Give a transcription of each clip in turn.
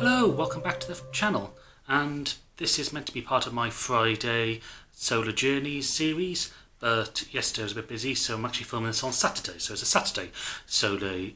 Hello, welcome back to the channel, and this is meant to be part of my Friday Solar Journeys series, but yesterday I was a bit busy, so I'm actually filming this on Saturday, so it's a Saturday Solar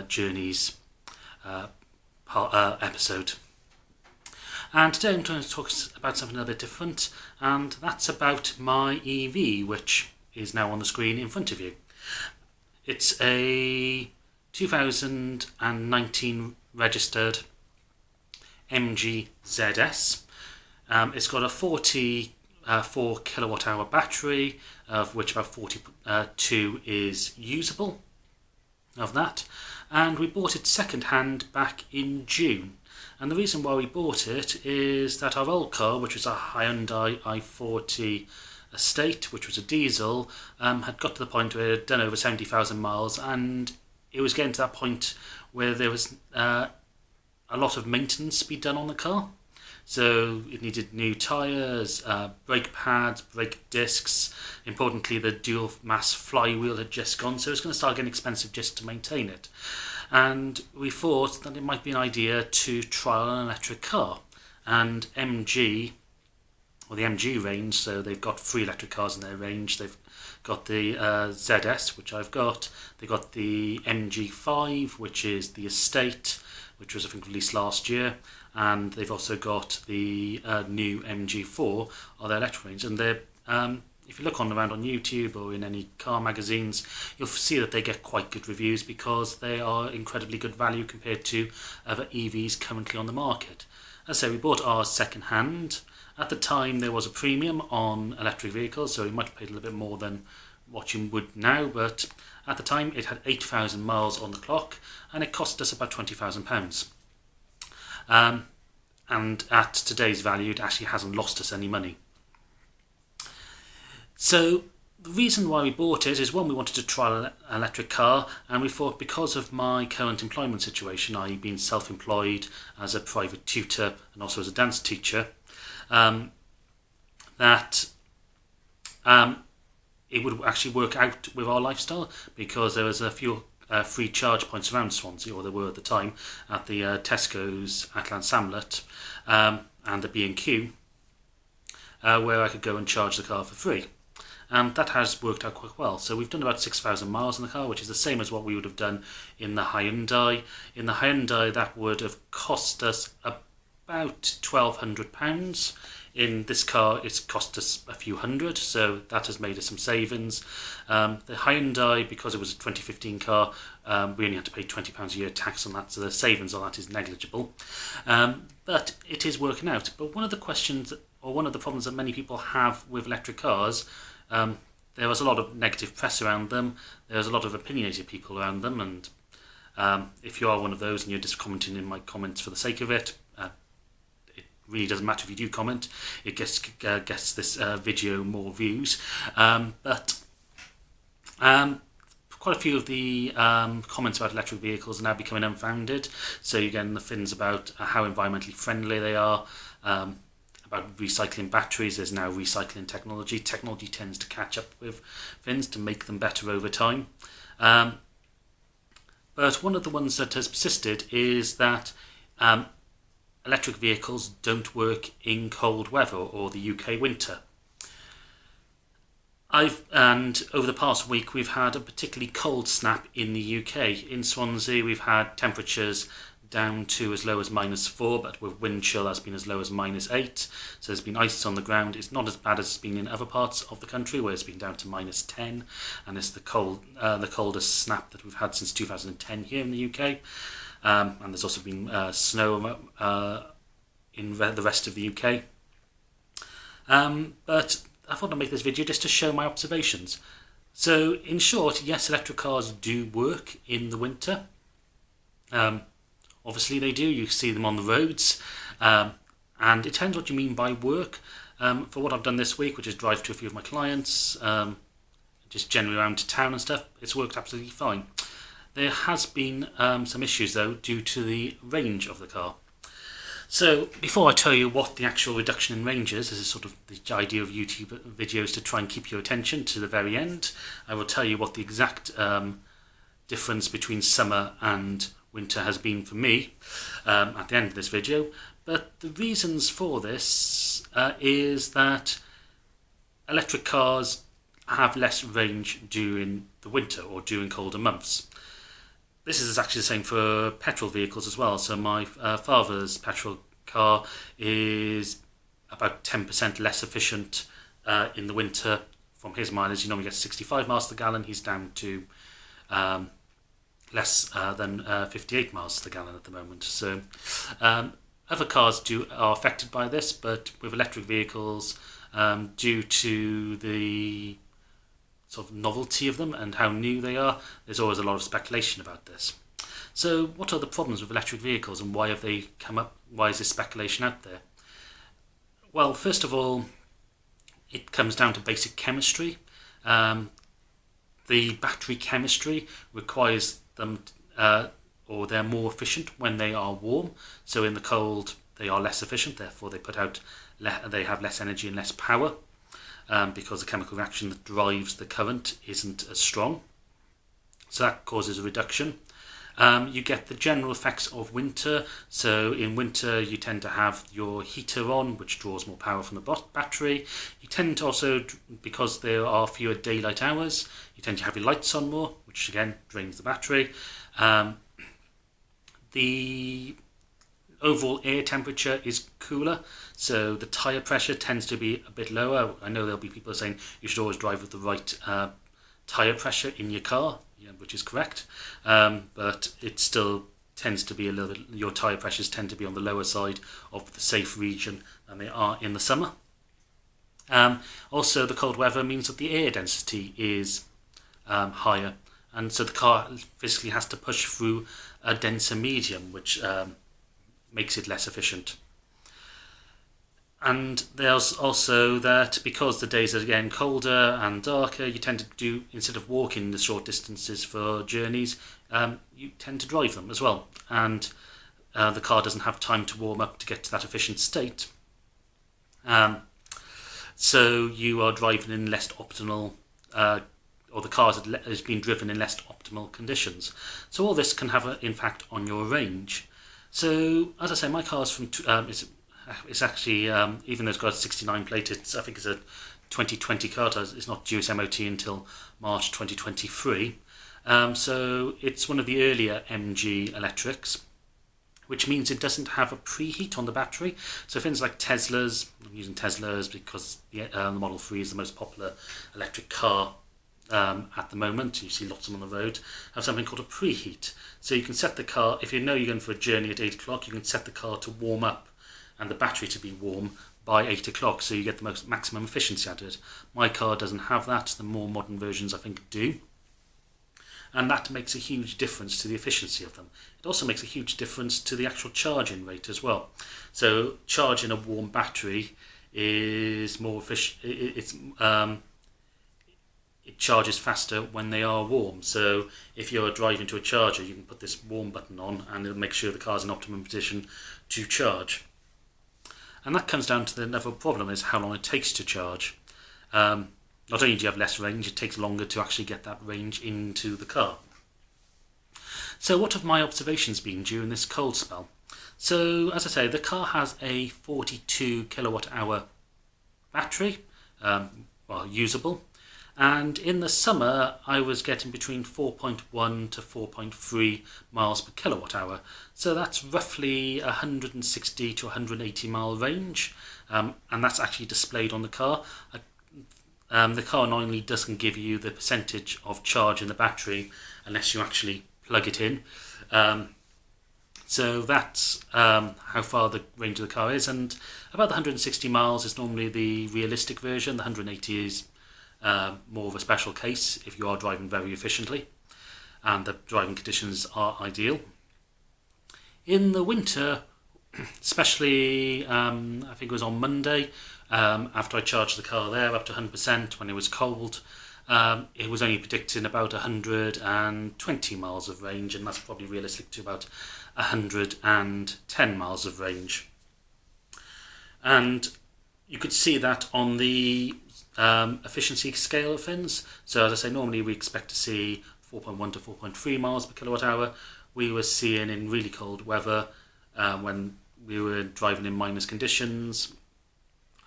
Journeys episode. And today I'm going to talk about something a little bit different, and that's about my EV, which is now on the screen in front of you. It's a 2019 registered MG ZS. It's got a 44 kilowatt hour battery, of which about 42 is usable of that, and we bought it second hand back in June. And the reason why we bought it is that our old car, which was a Hyundai i40 Estate, which was a diesel, had got to the point where it had done over 70,000 miles, and it was getting to that point where there was a lot of maintenance to be done on the car. So it needed new tyres, brake pads, brake discs. Importantly, the dual mass flywheel had just gone, so it's going to start getting expensive just to maintain it. And we thought that it might be an idea to trial an electric car. And MG, or the MG range, so they've got 3 electric cars in their range. They've got the ZS, which I've got. They've got the MG5, which is the Estate, which was I think released last year, and they've also got the new MG4 or their electric range. And they're if you look around on YouTube or in any car magazines, you'll see that they get quite good reviews because they are incredibly good value compared to other EVs currently on the market. As I say, we bought ours second hand. At the time there was a premium on electric vehicles, so we might have paid a little bit more than what you would now, but at the time it had 8,000 miles on the clock and it cost us about £20,000. And at today's value it actually hasn't lost us any money. So the reason why we bought it is, one, we wanted to trial an electric car, and we thought because of my current employment situation, i.e. being self-employed as a private tutor and also as a dance teacher, that it would actually work out with our lifestyle, because there was a few free charge points around Swansea, or there were at the time, at the Tesco's at Llansamlet and the B&Q, where I could go and charge the car for free. And that has worked out quite well. So we've done about 6,000 miles in the car, which is the same as what we would have done in the Hyundai. In the Hyundai, that would have cost us about £1,200. In this car, it's cost us a few hundred, so that has made us some savings. The Hyundai, because it was a 2015 car, we only had to pay £20 a year tax on that, so the savings on that is negligible. But it is working out. But one of the questions, or one of the problems that many people have with electric cars, there was a lot of negative press around them. There's a lot of opinionated people around them, and if you are one of those and you're just commenting in my comments for the sake of it, it really doesn't matter if you do comment. It gets this video more views. But quite a few of the comments about electric vehicles are now becoming unfounded. So you're getting the things about how environmentally friendly they are, about recycling batteries. There's now recycling technology. Technology tends to catch up with things to make them better over time. But one of the ones that has persisted is that electric vehicles don't work in cold weather or the UK winter. And over the past week we've had a particularly cold snap in the UK. In Swansea we've had temperatures down to as low as -4, but with wind chill has been as low as -8. So there's been ice on the ground. It's not as bad as it's been in other parts of the country, where it's been down to -10, and it's the coldest snap that we've had since 2010 here in the UK. And there's also been snow in the rest of the UK. But I thought I'd make this video just to show my observations. So in short, yes, electric cars do work in the winter. Obviously they do. You see them on the roads, and it depends what you mean by work. For what I've done this week, which is drive to a few of my clients, just generally around to town and stuff, it's worked absolutely fine. There has been some issues though due to the range of the car. So before I tell you what the actual reduction in range is, this is sort of the idea of YouTube videos, to try and keep your attention to the very end. I will tell you what the exact difference between summer and winter has been for me at the end of this video. But the reasons for this is that electric cars have less range during the winter or during colder months. This is actually the same for petrol vehicles as well. So my father's petrol car is about 10% less efficient in the winter. From his mileage, he normally gets 65 miles per gallon. He's down to less than 58 miles per gallon at the moment. So other cars are affected by this, but with electric vehicles, due to the sort of novelty of them and how new they are, there's always a lot of speculation about this. So what are the problems with electric vehicles and why have they come up? Why is this speculation out there? Well, first of all, it comes down to basic chemistry. The battery chemistry requires them, or they're more efficient when they are warm. So in the cold, they are less efficient. Therefore, they have less energy and less power because the chemical reaction that drives the current isn't as strong. So that causes a reduction. You get the general effects of winter. So in winter, you tend to have your heater on, which draws more power from the battery. You tend to also, because there are fewer daylight hours, you tend to have your lights on more, which again drains the battery. The overall air temperature is cooler, so the tyre pressure tends to be a bit lower. I know there'll be people saying you should always drive with the right tyre pressure in your car, which is correct, but it still tends to be a little bit, your tyre pressures tend to be on the lower side of the safe region than they are in the summer. Also, the cold weather means that the air density is higher, and so the car physically has to push through a denser medium, which makes it less efficient. And there's also that because the days are again colder and darker, you tend to do, instead of walking the short distances for journeys, you tend to drive them as well. And the car doesn't have time to warm up to get to that efficient state. So you are driving in less optimal, or the car has been driven in less optimal conditions. So all this can have an impact on your range. So as I say, my car's from it's actually, even though it's got a 69 plate, I think it's a 2020 car. It's not due its MOT until March 2023. So it's one of the earlier MG electrics, which means it doesn't have a preheat on the battery. So things like Teslas, I'm using Teslas because the Model 3 is the most popular electric car at the moment. You see lots of them on the road, have something called a preheat. So you can set the car, if you know you're going for a journey at 8 o'clock, you can set the car to warm up and the battery to be warm by 8 o'clock, so you get the maximum efficiency out of it. My car doesn't have that. The more modern versions, I think, do. And that makes a huge difference to the efficiency of them. It also makes a huge difference to the actual charging rate as well. So charging a warm battery is more efficient. It charges faster when they are warm. So if you're driving to a charger, you can put this warm button on and it'll make sure the car's in optimum position to charge. And that comes down to the another problem is how long it takes to charge. Not only do you have less range, it takes longer to actually get that range into the car. So what have my observations been during this cold spell? So as I say, the car has a 42 kilowatt hour battery, usable. And in the summer, I was getting between 4.1 to 4.3 miles per kilowatt hour. So that's roughly 160 to 180 mile range. And that's actually displayed on the car. The car normally doesn't give you the percentage of charge in the battery unless you actually plug it in. So that's how far the range of the car is. And about the 160 miles is normally the realistic version. The 180 is more of a special case if you are driving very efficiently and the driving conditions are ideal. In the winter, especially I think it was on Monday, after I charged the car there up to 100% when it was cold, it was only predicting about 120 miles of range, and that's probably realistic to about 110 miles of range. And you could see that on the efficiency scale of things. So as I say, normally we expect to see 4.1 to 4.3 miles per kilowatt hour. We were seeing in really cold weather when we were driving in minus conditions,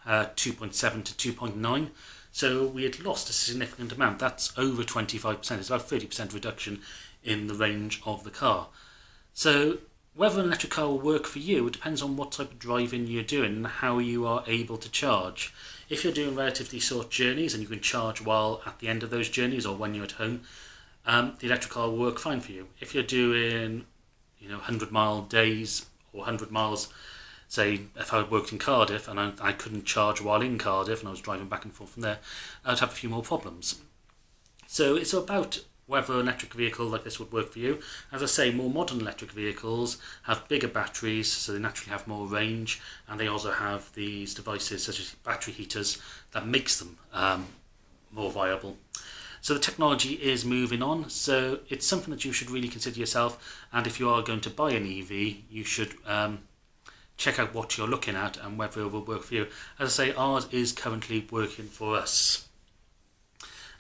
2.7 to 2.9. So we had lost a significant amount. That's over 25%. It's about 30% reduction in the range of the car. So whether an electric car will work for you, it depends on what type of driving you're doing and how you are able to charge. If you're doing relatively short journeys and you can charge while at the end of those journeys or when you're at home, the electric car will work fine for you. If you're doing 100-mile days or 100 miles, say if I worked in Cardiff and I couldn't charge while in Cardiff and I was driving back and forth from there, I'd have a few more problems. So it's about whether an electric vehicle like this would work for you. As I say, more modern electric vehicles have bigger batteries, so they naturally have more range, and they also have these devices such as battery heaters that makes them more viable. So the technology is moving on, so it's something that you should really consider yourself, and if you are going to buy an EV, you should check out what you're looking at and whether it will work for you. As I say, ours is currently working for us.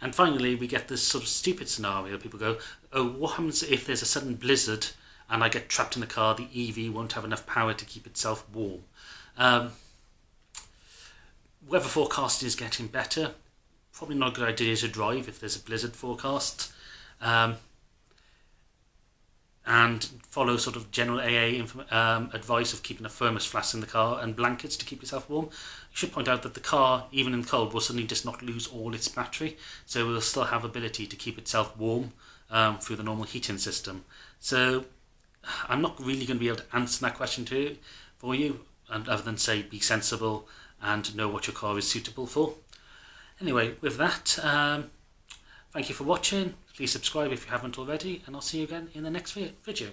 And finally, we get this sort of stupid scenario. People go, oh, what happens if there's a sudden blizzard and I get trapped in the car? The EV won't have enough power to keep itself warm. Weather forecasting is getting better. Probably not a good idea to drive if there's a blizzard forecast. And follow sort of general AA advice of keeping a thermos flask in the car and blankets to keep yourself warm. You should point out that the car, even in the cold, will suddenly just not lose all its battery, so it will still have ability to keep itself warm through the normal heating system. So I'm not really going to be able to answer that question for you, other than say be sensible and know what your car is suitable for. Anyway, with that, thank you for watching. Please subscribe if you haven't already, and I'll see you again in the next video.